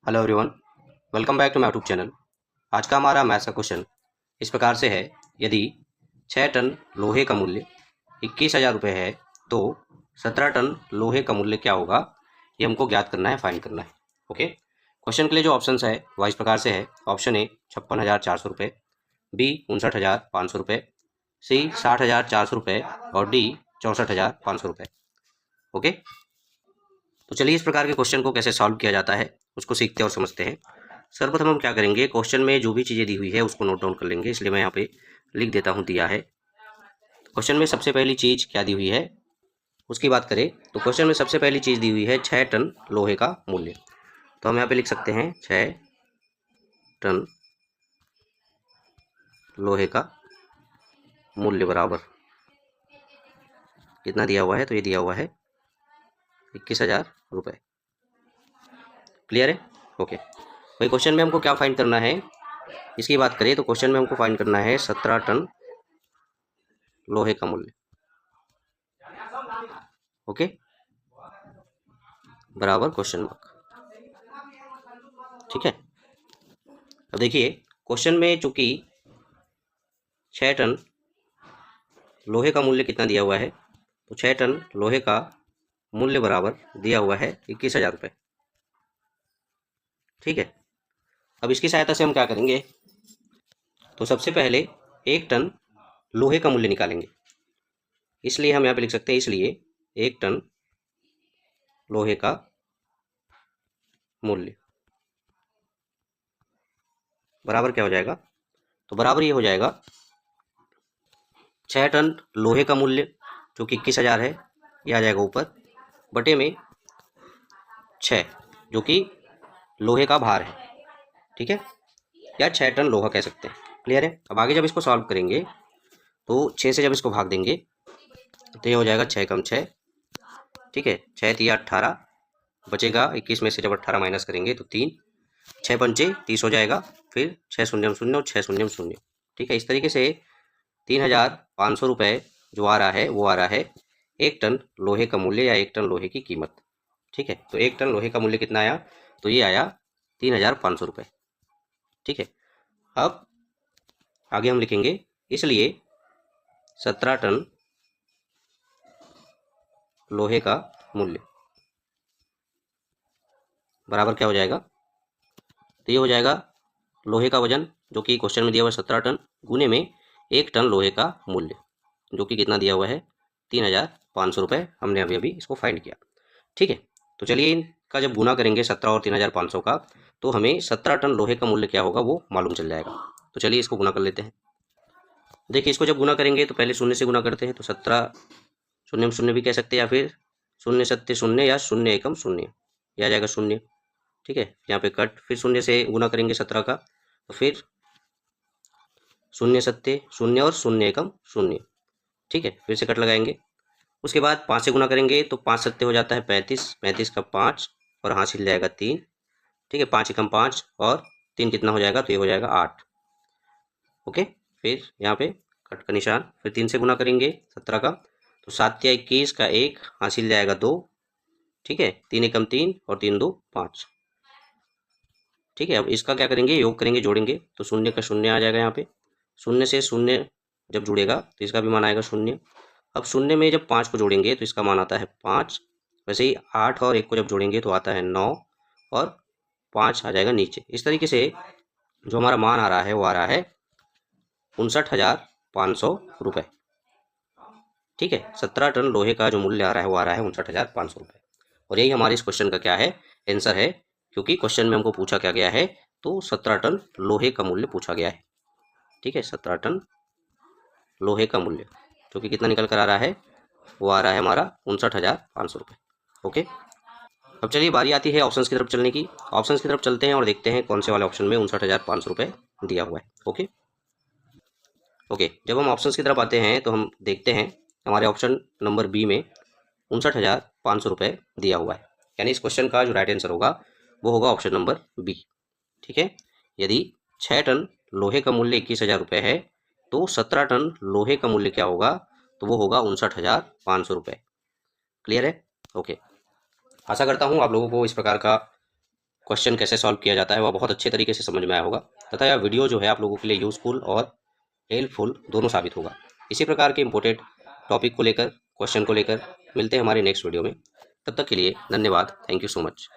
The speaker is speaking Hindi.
Hello everyone, welcome back to my YouTube channel. आज का हमारा मैथ्स का क्वेश्चन इस प्रकार से है। यदि 6 टन लोहे का मूल्य 21,000 रुपये है तो 17 टन लोहे का मूल्य क्या होगा, ये हमको ज्ञात करना है, फाइंड करना है। ओके, क्वेश्चन के लिए जो ऑप्शंस है वह इस प्रकार से है। ऑप्शन ए 56,400 रुपये, बी 59,500 रुपये, सी 60,400 रुपये और डी 64,500 रुपये। ओके, तो चलिए इस प्रकार के क्वेश्चन को कैसे सॉल्व किया जाता है उसको सीखते और समझते हैं। सर्वप्रथम हम क्या करेंगे, क्वेश्चन में जो भी चीज़ें दी हुई है उसको नोट डाउन कर लेंगे, इसलिए मैं यहाँ पे लिख देता हूँ दिया है। क्वेश्चन में सबसे पहली चीज़ क्या दी हुई है उसकी बात करें तो क्वेश्चन में सबसे पहली चीज़ दी हुई है 6 टन लोहे का मूल्य। तो हम यहाँ पे लिख सकते हैं 6 टन लोहे का मूल्य बराबर कितना दिया हुआ है, तो ये दिया हुआ है 21,000 रुपये। क्लियर है? ओके, भाई क्वेश्चन में हमको क्या फाइंड करना है इसकी बात करें तो क्वेश्चन में हमको फाइंड करना है 17 टन लोहे का मूल्य। ओके, बराबर क्वेश्चन मार्क। ठीक है, अब देखिए क्वेश्चन में चूंकि 6 टन लोहे का मूल्य कितना दिया हुआ है, तो 6 टन लोहे का मूल्य बराबर दिया हुआ है 21,000 रुपये। ठीक है, अब इसकी सहायता से हम क्या करेंगे, तो सबसे पहले 1 टन लोहे का मूल्य निकालेंगे। इसलिए हम यहाँ पे लिख सकते हैं, इसलिए 1 टन लोहे का मूल्य बराबर क्या हो जाएगा, तो बराबर ये हो जाएगा 6 टन लोहे का मूल्य जो कि 21,000 है, ये आ जाएगा ऊपर, बटे में 6 जो कि लोहे का भार है। ठीक है, या 6 टन लोहा कह सकते हैं। क्लियर है? अब आगे जब इसको सॉल्व करेंगे तो 6 से जब इसको भाग देंगे तो ये हो जाएगा 6 कम 6। ठीक है, 6 तिया 18 बचेगा, 21 में से जब 18 माइनस करेंगे तो 3, 6 पंचे 30 हो जाएगा, फिर 6 शून्य शून्य और 6 शून्य शून्य। ठीक है, इस तरीके से 3,500 रुपये जो आ रहा है वो आ रहा है 1 टन लोहे का मूल्य या 1 टन लोहे की कीमत। ठीक है, तो 1 टन लोहे का मूल्य कितना आया, तो ये आया 3,500 रुपये। ठीक है, अब आगे हम लिखेंगे, इसलिए 17 टन लोहे का मूल्य बराबर क्या हो जाएगा, तो ये हो जाएगा लोहे का वजन जो कि क्वेश्चन में दिया हुआ है 17 टन गुने में 1 टन लोहे का मूल्य जो कि कितना दिया हुआ है 3,500 रुपये। हमने अभी अभी इसको फाइंड किया। ठीक है, तो चलिए इनका जब गुना करेंगे 17 और 3,500 का, तो हमें 17 टन लोहे का मूल्य क्या होगा वो मालूम चल जाएगा। तो चलिए इसको गुना कर लेते हैं। देखिए इसको जब गुना करेंगे तो पहले शून्य से गुना करते हैं, तो 17 शून्य शून्य भी कह सकते हैं, या फिर शून्य सत्य शून्य या शून्य एकम शून्य, यह आ जाएगा शून्य। ठीक है, यहाँ पे कट, फिर शून्य से गुना करेंगे 17 का, तो फिर शून्य सत्य शून्य और शून्य एकम शून्य। ठीक है, फिर से कट लगाएंगे। उसके बाद 5 से गुना करेंगे तो 5 सत्य हो जाता है 35, 35 का 5 और हासिल जाएगा 3। ठीक है, 5 एकम 5 और 3 कितना हो जाएगा, तो ये हो जाएगा 8। ओके, फिर यहाँ पे कट का निशान, फिर 3 से गुना करेंगे 17 का, तो 7 या 21 का 1 हासिल जाएगा 2। ठीक है, 3 एकम 3 और 3 2 5। ठीक है, अब इसका क्या करेंगे, योग करेंगे, जोड़ेंगे, तो शून्य का शून्य आ जाएगा यहाँ पे, शून्य से शून्य जब जुड़ेगा तो इसका भी मान आएगा शून्य। अब शून्य में जब 5 को जोड़ेंगे तो इसका मान आता है 5। वैसे ही 8 और 1 को जब जोड़ेंगे तो आता है 9 और 5 आ जाएगा नीचे। इस तरीके से जो हमारा मान आ रहा है वो आ रहा है 59,500 रुपये। ठीक है, 17 टन लोहे का जो मूल्य आ रहा है वो आ रहा है 59,500 रुपये। और यही हमारे इस क्वेश्चन का क्या है, आंसर है, क्योंकि क्वेश्चन में हमको पूछा क्या गया है, तो 17 टन लोहे का मूल्य पूछा गया है। ठीक है, 17 टन लोहे का मूल्य जो कि कितना निकल कर आ रहा है, वो आ रहा है हमारा 59,500 रुपये। ओके, अब चलिए बारी आती है ऑप्शंस की तरफ चलने की। ऑप्शंस की तरफ चलते हैं और देखते हैं कौन से वाले ऑप्शन में 59,500 रुपये दिया हुआ है। ओके ओके, जब हम ऑप्शंस की तरफ आते हैं तो हम देखते हैं हमारे ऑप्शन नंबर बी में 59,500 रुपये दिया हुआ है, यानी इस क्वेश्चन का जो राइट आंसर होगा वो होगा ऑप्शन नंबर बी। ठीक है, यदि 6 टन लोहे का मूल्य 21,000 रुपये है तो 17 टन लोहे का मूल्य क्या होगा, तो वो होगा 59,500 रुपये। क्लियर है? ओके, आशा करता हूँ आप लोगों को इस प्रकार का क्वेश्चन कैसे सॉल्व किया जाता है वह बहुत अच्छे तरीके से समझ में आया होगा तथा यह वीडियो जो है आप लोगों के लिए यूज़फुल और हेल्पफुल दोनों साबित होगा। इसी प्रकार के इंपॉर्टेंट टॉपिक को लेकर, क्वेश्चन को लेकर मिलते हैं हमारे नेक्स्ट वीडियो में। तब तक के लिए धन्यवाद। Thank you so much.